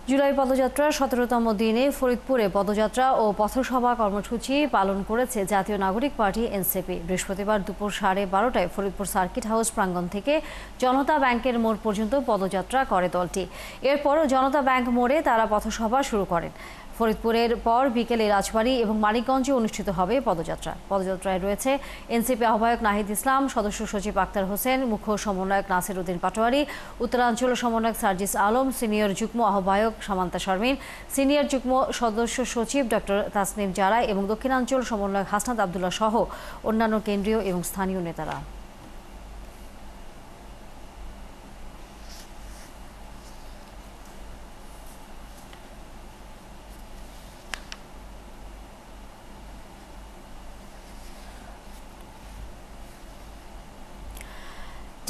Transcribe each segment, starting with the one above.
জুলাই পদযাত্রার ১৭তম দিনে ফরিদপুরে পদযাত্রা ও পথসভা কর্মসূচি পালন করেছে জাতীয় নাগরিক পার্টি এনসিপি। বৃহস্পতিবার দুপুর 12:30টায় ফরিদপুর সার্কিট হাউস প্রাঙ্গণ থেকে জনতা ব্যাংকের মোড় পর্যন্ত পদযাত্রা করে দলটি। এরপর জনতা ব্যাংক মোড়ে তারা পথসভা শুরু করেন। ফরিদপুরের পর বিকেলে রাজবাড়ী এবং মানিকগঞ্জে অনুষ্ঠিত হবে পদযাত্রা। পদযাত্রায় রয়েছে এনসিপি আহ্বায়ক নাহিদ ইসলাম, সদস্য সচিব আক্তার হোসেন, মুখ্য সমন্বয়ক নাসির উদ্দিন পাটোয়ারি, উত্তরাঞ্চল সমন্বয়ক সার্জিস আলম, সিনিয়র যুগ্ম আহ্বায়ক সামান্তা শারমিন, সিনিয়র যুগ্ম সদস্য সচিব ডক্টর তাসনিম জারা এবং দক্ষিণাঞ্চল সমন্বয়ক হাসনাত আবদুল্লাহ সহ অন্যান্য কেন্দ্রীয় এবং স্থানীয় নেতারা।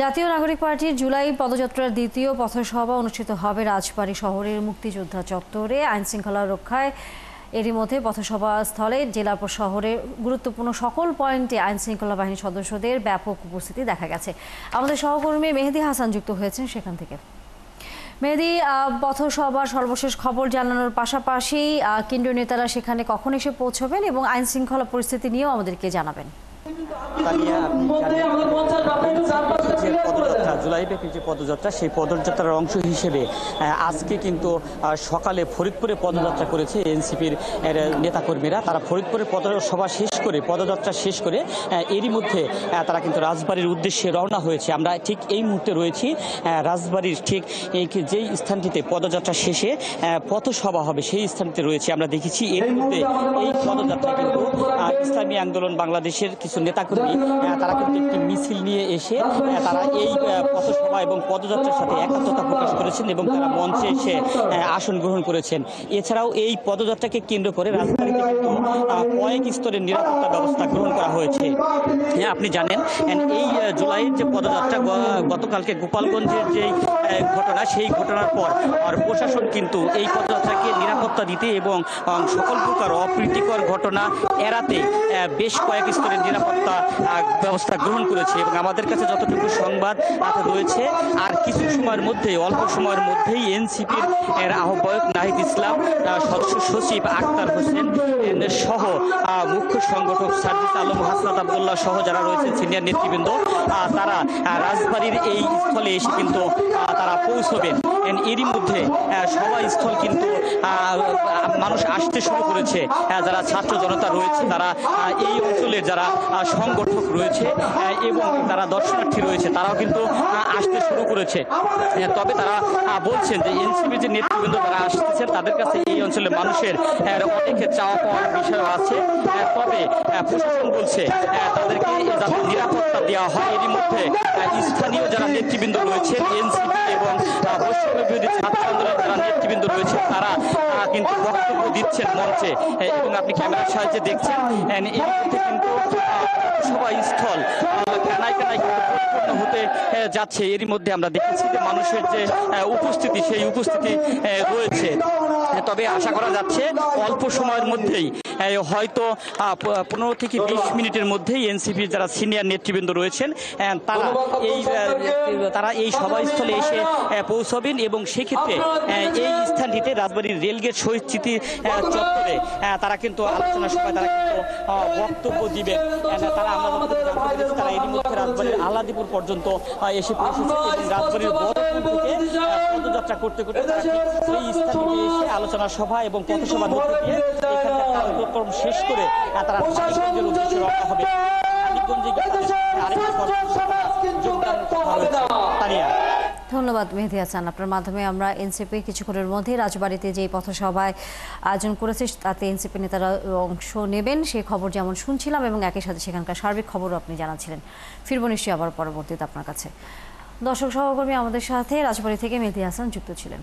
জাতীয় নাগরিক পার্টির জুলাই পদযাত্রার দ্বিতীয় পথসভা অনুষ্ঠিত হবে রাজবাড়ী শহরের মুক্তিযোদ্ধা চত্বরে। আইনশৃঙ্খলা রক্ষায় এরই মধ্যে পথসভা স্থলে জেলা শহরের গুরুত্বপূর্ণ সকল পয়েন্টে আইনশৃঙ্খলা বাহিনীর সদস্যদের ব্যাপক উপস্থিতি দেখা গেছে। আমাদের সহকর্মী মেহেদি হাসান যুক্ত হয়েছেন সেখান থেকে। মেহেদি, পথসভার সর্বশেষ খবর জানানোর পাশাপাশি কেন্দ্রীয় নেতারা সেখানে কখন এসে পৌঁছবেন এবং আইনশৃঙ্খলা পরিস্থিতি নিয়েও আমাদেরকে জানাবেন। জুলাইব্যাপী যে পদযাত্রা, সেই পদযাত্রার অংশ হিসেবে আজকে কিন্তু সকালে ফরিদপুরে পদযাত্রা করেছে এনসিপির নেতাকর্মীরা। তারা ফরিদপুরে পদসভা শেষ করে, পদযাত্রা শেষ করে এরই মধ্যে তারা কিন্তু রাজবাড়ির উদ্দেশ্যে রওনা হয়েছে। আমরা ঠিক এই মুহূর্তে রয়েছি রাজবাড়ির ঠিক যেই স্থানটিতে পদযাত্রা শেষে পথসভা হবে, সেই স্থানটিতে রয়েছে। আমরা দেখেছি এর মধ্যে এই পদযাত্রা কিন্তু ইসলামী আন্দোলন বাংলাদেশের কিছু নেতাকর্মী তারা কিন্তু একটি মিছিল নিয়ে এসে তারা এই পথসভা এবং পদযাত্রার সাথে একাত্মতা প্রকাশ করেছেন এবং তারা মঞ্চে এসে আসন গ্রহণ করেছেন। এছাড়াও এই পদযাত্রাকে কেন্দ্র করে রাজধানীতে কিন্তু কয়েক স্তরের নিরাপত্তা ব্যবস্থা গ্রহণ করা হয়েছে। আপনি জানেন এই জুলাইয়ের যে পদযাত্রা, গতকালকে গোপালগঞ্জের যে ঘটনা, সেই ঘটনার পর প্রশাসন কিন্তু এই পদযাত্রাকে নিরাপত্তা দিতে এবং সকল প্রকার অপ্রীতিকর ঘটনা এড়াতে বেশ কয়েক স্তরের নিরাপত্তা ব্যবস্থা গ্রহণ করেছে। এবং আমাদের কাছে যতটুকু সংবাদ রয়েছে, আর কিছু সময়ের মধ্যে, অল্প সময়ের মধ্যেই এনসিপির আহ্বায়ক নাহিদ ইসলাম, সদস্য সচিব আক্তার হোসেন সহ মুখ্য সংগঠক সার্জিস আলম, হাসনাত আবদুল্লাহ সহ যারা রয়েছে সিনিয়র নেতৃবৃন্দ, তারা রাজবাড়ির এই স্থলে এসে কিন্তু তারা পৌঁছবেন। এরই মধ্যে সভাস্থল কিন্তু মানুষ আসতে শুরু করেছে। যারা ছাত্র জনতা রয়েছে, তারা এই অঞ্চলের যারা সংগঠক রয়েছে এবং যারা দর্শনার্থী রয়েছে, তারাও কিন্তু আসতে শুরু করেছে। তবে তারা বলছেন যে এনসিপির যে নেতৃবৃন্দ যারা আসতেছেন, তাদের কাছে এই অঞ্চলের মানুষের অনেকে চাওয়া পাওয়ার বিষয় আছে। তবে প্রশাসন বলছে তাদেরকে যাতে নিরাপত্তা দেওয়া হয়। এরই মধ্যে স্থানীয় যারা নেতৃবৃন্দ রয়েছে, এনসিপি এবং বৈষম্য বিরোধী ছাত্র আন্দোলনের যারা নেতৃবৃন্দ রয়েছে, তারা কিন্তু বক্তব্য দিচ্ছেন মঞ্চে এবং আপনি ক্যামেরার সাহায্যে দেখছেন। এই মধ্যে কিন্তু সভাস্থল কানায় কানায় পরিপূর্ণ হতে যাচ্ছে। এরই মধ্যে আমরা দেখেছি যে মানুষের যে উপস্থিতি, সেই উপস্থিতি রয়েছে। তবে আশা করা যাচ্ছে অল্প সময়ের মধ্যেই, হয়তো 15 থেকে 20 মিনিটের মধ্যেই এনসিপির যারা সিনিয়র নেতৃবৃন্দ রয়েছেন তারা এই সভাস্থলে এসে পৌঁছবেন এবং সেক্ষেত্রে এই স্থানটিতে রাজবাড়ির রেলগেট শহীদ স্মৃতি চত্বরে তারা কিন্তু আলোচনা সভায় তারা কিন্তু বক্তব্য দিবেন। তারা আমরা জানতে পেরেছি তারা এরই মধ্যে রাজবাড়ির আহ্লাদিপুর পর্যন্ত এসে পৌঁছেছে এবং রাজবাড়ির বড়পুর থেকে পদযাত্রা করতে করতে তারা এই স্থানটিতে এসে আলোচনা সভা এবং পথসভা মধ্যে দিয়ে এখানকার কার্যক্রম শেষ করে তারা মানিকগঞ্জের উদ্দেশ্যে রওনা হবে। মানিকগঞ্জে ধন্যবাদ মেহেদি হাসান। আপনার মাধ্যমে আমরা এনসিপি কিছুক্ষণের মধ্যে রাজবাড়িতে যে পথসভায় আয়োজন করেছে তাতে এনসিপি নেতারা অংশ নেবেন সেই খবর যেমন শুনছিলাম এবং একই সাথে সেখানকার সার্বিক খবরও আপনি জানাচ্ছিলেন। ফিরব নিশ্চয়ই আবার পরবর্তীতে আপনার কাছে। দর্শক সহকর্মী আমাদের সাথে রাজবাড়ি থেকে মেহেদি হাসান যুক্ত ছিলেন।